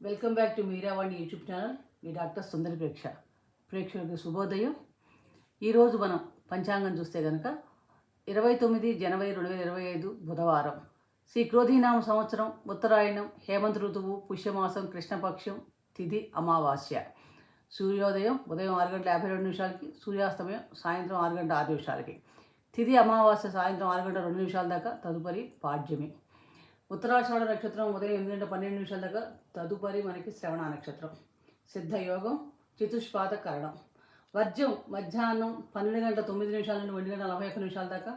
Welcome back to Meeravani YouTube channel. మీ doctor Sundari ప్రేక్షకులకు శుభోదయం. ఈరోజు మనం పంచాంగం చూస్తే కనుక 29 జనవరి 2025 బుధవారం. శ్రీ క్రోధీనామ సంవత్సరం, ఉత్తరాయణం, హేమంత్ ఋతువు, పుష్యమాసం, కృష్ణపక్షం, తిథి అమావాస్య. సూర్యోదయం ఉదయం 6:52 సూర్యాస్తమయం సాయంత్రం 6:06. తిథి అమావాస్య సాయంత్రం 6:02 దాకా, తదుపరి పాడ్యమి. ఉత్తరాషాఢ నక్షత్రం ఉదయం 8:12 దాకా, తదుపరి మనకి శ్రవణ నక్షత్రం. సిద్ధయోగం చతుష్పాద కరణం. వర్జ్యం మధ్యాహ్నం 12:09 నుండి 1:41 దాకా.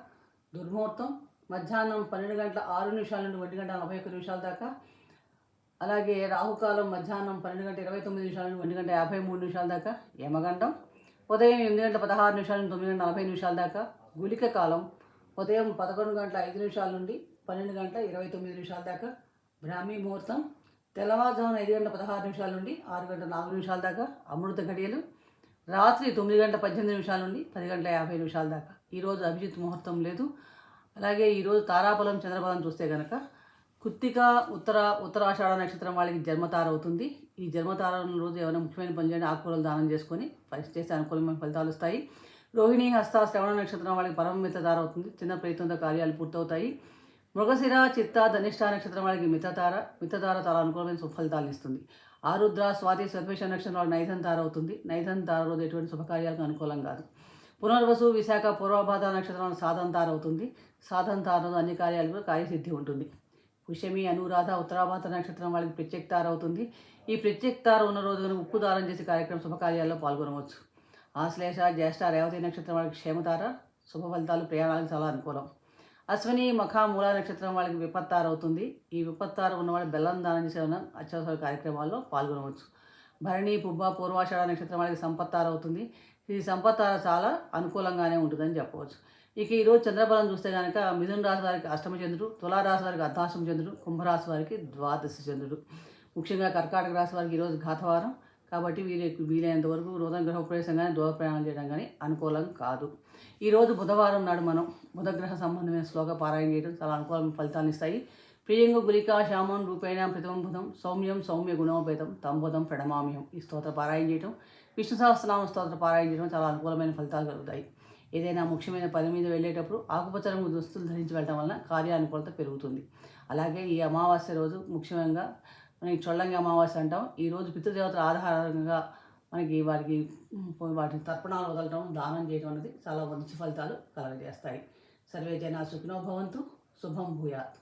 దుర్ముహూర్తం మధ్యాహ్నం 12:06 నుండి 1:41 దాకా. అలాగే రాహుకాలం మధ్యాహ్నం 12:29 నుండి 1:53 దాకా. యమగండం ఉదయం 8:16 నుండి 9:40 దాకా. గుళిక కాలం ఉదయం 11:05 నుండి 12:29 దాకా. బ్రాహ్మీ ముహూర్తం తెల్లవారుజామున 5:16 నుండి 6:04 దాకా. అమృత ఘడియలు రాత్రి 9:18 నుండి 10:50 దాకా. ఈరోజు అభిజిత్ ముహూర్తం లేదు. అలాగే ఈరోజు తారాబలం చంద్రబలం చూస్తే కనుక కృత్తిక ఉత్తరాషాఢ నక్షత్రం వాళ్ళకి జన్మతార అవుతుంది. ఈ జన్మతార రోజు ఏమైనా ముఖ్యమైన పని చేయండి, ఆకుకూరలు దానం చేసుకొని చేస్తే అనుకూలమైన ఫలితాలు వస్తాయి. రోహిణి హస్త శ్రవణ నక్షత్రం వాళ్ళకి పరమమిత తార అవుతుంది. చిన్న ప్రయత్నంతో కార్యాలు పూర్తవుతాయి. మృగశిర చిత్త ధనిష్ట నక్షత్రం వాళ్ళకి మితతార చాలా అనుకూలమైన సుఫలితాలను ఇస్తుంది. ఆరుద్ర స్వాతి సద్వేష నక్షత్రం వాళ్ళకి నైధన్ తార అవుతుంది. నైధన్ తార రోజు ఎటువంటి శుభకార్యాలకు అనుకూలం కాదు. పునర్వసు విశాఖ పూర్వభాద నక్షత్రం సాధన తార అవుతుంది. సాధన తార రోజు అన్ని కార్యాలకు కార్యసిద్ధి ఉంటుంది. పుష్యమి అనురాధ ఉత్తరాభాత నక్షత్రం వాళ్ళకి ప్రత్యేక తార అవుతుంది. ఈ ప్రత్యేక తార ఉన్న రోజున ఉప్పు దానం చేసే కార్యక్రమం శుభకార్యాల్లో పాల్గొనవచ్చు. ఆశ్లేష జ్యేష్ఠ రేవతి నక్షత్రం వాళ్ళకి క్షేమతార, శుభ ఫలితాలు, ప్రయాణాలకు చాలా అనుకూలం. అశ్విని మఖ మూల నక్షత్రం వాళ్ళకి విపత్తార అవుతుంది. ఈ విపత్తార ఉన్నవాళ్ళు బెల్లం దానం చేసే అత్యవసర కార్యక్రమాల్లో పాల్గొనవచ్చు. భరణి పుబ్బ పూర్వాషాఢ నక్షత్రం వాళ్ళకి సంపత్తార అవుతుంది. ఈ సంపత్తార చాలా అనుకూలంగానే ఉంటుందని చెప్పవచ్చు. ఇక ఈరోజు చంద్రబలం చూస్తే కనుక మిథున రాశి వారికి అష్టమ చంద్రుడు, తులారాశి వారికి అర్ధాష్టమ చంద్రుడు, కుంభరాశి వారికి ద్వాదశ చంద్రుడు. ముఖ్యంగా కర్కాటక రాశి వారికి ఈరోజు ఘాతవారం కాబట్టి వీలైనంత వరకు నూతన గృహప్రవేశం కానీ దూర ప్రయాణం చేయడం కానీ అనుకూలం కాదు. ఈరోజు బుధవారం నాడు మనం బుధగ్రహ సంబంధమైన శ్లోక పారాయణ చేయడం చాలా అనుకూలమైన ఫలితాలను ఇస్తాయి. ప్రియంగు గులికా శ్యామం రూపేణ ప్రతిమం బుధం సౌమ్యం సౌమ్య గుణోపేతం తం బుధం ప్రణమామ్యం. ఈ స్తోత్ర పారాయణ చేయడం, విష్ణు సహస్రనామ స్తోత్ర పారాయణ చేయడం చాలా అనుకూలమైన ఫలితాలు కలుగుతాయి. ఏదైనా ముఖ్యమైన పని మీద వెళ్ళేటప్పుడు ఆకుపచ్చ రంగు దుస్తులు ధరించి వెళ్ళడం వలన కార్యానుకూలత పెరుగుతుంది. అలాగే ఈ అమావాస్య రోజు ముఖ్యంగా మనకి చొల్లంగి అమావాస్య అంటాం. ఈరోజు పితృదేవతల ఆధారంగా మనకి వాటి తర్పణాలు వదలడం, దానం చేయడం అనేది చాలా మంచి ఫలితాలు కలగజేస్తాయి. సర్వే జనా సుఖినో భవంతు. శుభం భూయాత్.